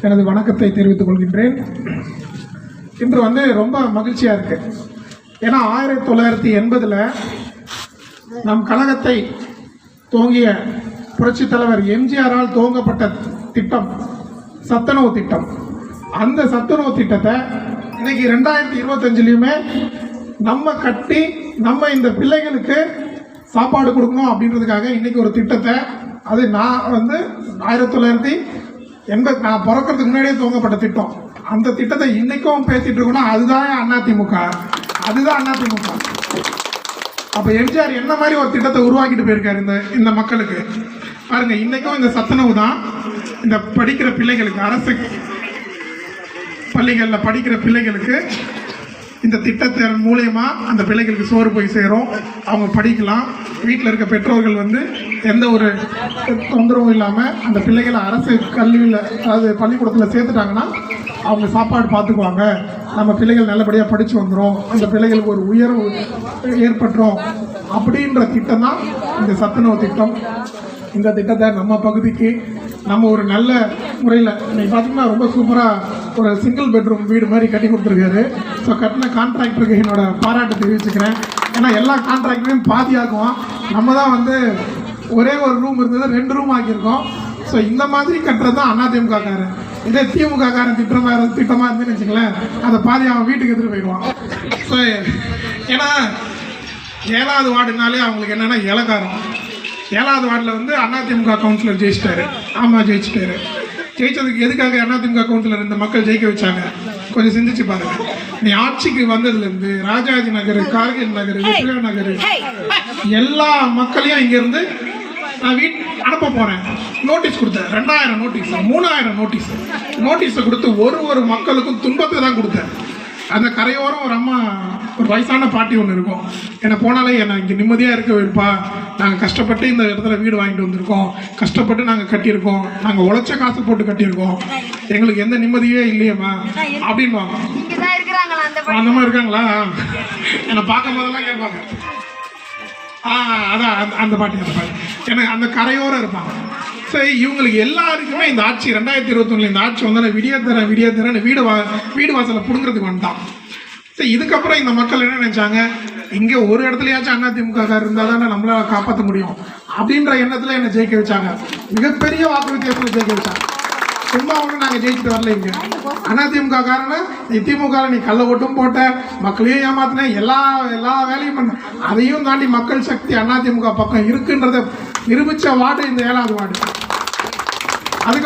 எனது வணக்கத்தை தெரிவித்துக் கொள்கின்றேன். இன்று ரொம்ப மகிழ்ச்சியாக இருக்கு. ஏன்னா 1980 நம் கழகத்தை துவங்கிய புரட்சித் தலைவர் எம்ஜிஆரால் துவங்கப்பட்ட திட்டம் சத்துணவு திட்டம். அந்த சத்துணவு திட்டத்தை இன்னைக்கு 2025 நம்ம கட்டி நம்ம இந்த பிள்ளைகளுக்கு சாப்பாடு கொடுக்கணும் அப்படின்றதுக்காக இன்னைக்கு ஒரு திட்டத்தை, அது நான் 1980 நான் பிறக்கிறதுக்கு முன்னாடியே துவங்கப்பட்ட திட்டம். அந்த திட்டத்தை இன்னைக்கும் பேசிட்டு இருக்கோம்னா அதுதான் அதிமுக. அப்ப எம்ஜிஆர் என்ன மாதிரி ஒரு திட்டத்தை உருவாக்கிட்டு போயிருக்காரு இந்த மக்களுக்கு. பாருங்க, இன்னைக்கும் இந்த சத்துணவு தான் இந்த படிக்கிற பிள்ளைகளுக்கு, அரசு பள்ளிகளில் படிக்கிற பிள்ளைகளுக்கு இந்த திட்டத்தின் மூலயமா அந்த பிள்ளைகளுக்கு சோறு போய் சேரும். அவங்க படிக்கலாம். வீட்டில் இருக்க பெற்றோர்கள் எந்த ஒரு தொந்தரவும் இல்லாமல் அந்த பிள்ளைகளை அரசு கல்வியில், அதாவது பள்ளிக்கூடத்தில் சேர்த்துட்டாங்கன்னா அவங்க சாப்பாடு பார்த்துக்குவாங்க. நம்ம பிள்ளைகள் நல்லபடியாக படித்து வந்துடும், அந்த பிள்ளைகளுக்கு ஒரு உயர்வு ஏற்பட்டுரும் அப்படின்ற திட்டம் தான் இந்த சத்துணவு திட்டம். இந்த திட்டத்தை நம்ம பகுதிக்கு நம்ம ஒரு நல்ல முறையில் இன்னைக்கு பார்த்தீங்கன்னா ரொம்ப சூப்பராக ஒரு சிங்கிள் பெட்ரூம் வீடு மாதிரி கட்டி கொடுத்துருக்காரு. ஸோ கட்டின கான்ட்ராக்டருக்கு என்னோட பாராட்டு தெரிவிச்சுக்கிறேன். ஏன்னா எல்லா கான்ட்ராக்டரையும் பாதி ஆக்குவோம். நம்ம தான் ஒரே ஒரு ரூம் இருந்தது 2 ரூம் ஆக்கியிருக்கோம். ஸோ இந்த மாதிரி கட்டுறது தான் அதிமுக காரன். இதே திமுக காரன் திட்டமாக இருந்துன்னு வச்சுங்களேன், அதை பாதி அவன் வீட்டுக்கு எடுத்துகிட்டு போயிடுவான். ஸோ ஏன்னா 7வது வார்டுனாலே அவங்களுக்கு என்னென்னா இலக்காரம். 7வது வார்டில் அதிமுக கவுன்சிலர் ஜெயிச்சிட்டாரு. ஆமாம், ஜெயிச்சிட்டாரு. ஜெயிச்சதுக்கு எதுக்காக அதிமுக கவுன்சிலர் இந்த மக்கள் ஜெயிக்க வச்சாங்க கொஞ்சம் சிந்திச்சு பாருங்க. நீ ஆட்சிக்கு வந்ததுலேருந்து ராஜாஜி நகர், கார்கில் நகர், விக்ரா நகர் எல்லா மக்களையும் இங்கேருந்து நான் அனுப்ப போகிறேன் நோட்டீஸ் கொடுத்தேன். 2000 நோட்டீஸ், 3000 நோட்டீஸை கொடுத்து ஒரு மக்களுக்கும் துன்பத்தை தான் கொடுத்தேன். அந்த கரையோரம் ஒரு அம்மா, ஒரு வயசான பாட்டி ஒன்று இருக்கும். என்னை போனாலே என்னை இங்கே நிம்மதியாக இருக்க வைப்பா, நாங்கள் கஷ்டப்பட்டு இந்த இடத்துல வீடு வாங்கிட்டு வந்திருக்கோம், கஷ்டப்பட்டு நாங்கள் கட்டியிருக்கோம், நாங்கள் உழைச்ச காசு போட்டு கட்டியிருக்கோம், எங்களுக்கு எந்த நிம்மதியே இல்லையம்மா அப்படின்வாங்க. அந்த மாதிரி இருக்காங்களா? என்னை பார்க்கும் போதெல்லாம் கேட்பாங்க. அதான் அந்த பாட்டி எனக்கு அந்த கரையோரம் இருப்பாங்க. சரி, இவங்களுக்கு எல்லாருக்குமே இந்த ஆட்சி 2021 இந்த ஆட்சி விடிய தரேன் வீடு வாசலை பிடுங்கிறதுக்கு வந்துட்டான். சரி, இதுக்கப்புறம் இந்த மக்கள் என்ன நினைச்சாங்க, இங்கே ஒரு இடத்துலயாச்சும் அதிமுக இருந்தால் தானே நம்மளால காப்பாற்ற முடியும் அப்படின்ற எண்ணத்தில் என்னை ஜெயிக்க வச்சாங்க. மிகப்பெரிய வாக்கு வித்தியாசத்தில் ஜெயிக்க வச்சாங்க. சும்மா நாங்கள் ஜெயிச்சுட்டு வரல. இங்கே அதிமுக காரணம் நீ திமுக நீ கள்ள ஓட்டும் போட்ட, மக்களையும் ஏமாத்தின, எல்லா வேலையும் பண்ண. அதையும் தாண்டி மக்கள் சக்தி அதிமுக பக்கம் இருக்குன்றதை நிரூபித்த வார்டு இந்த 7வது வார்டு. அதுக்கு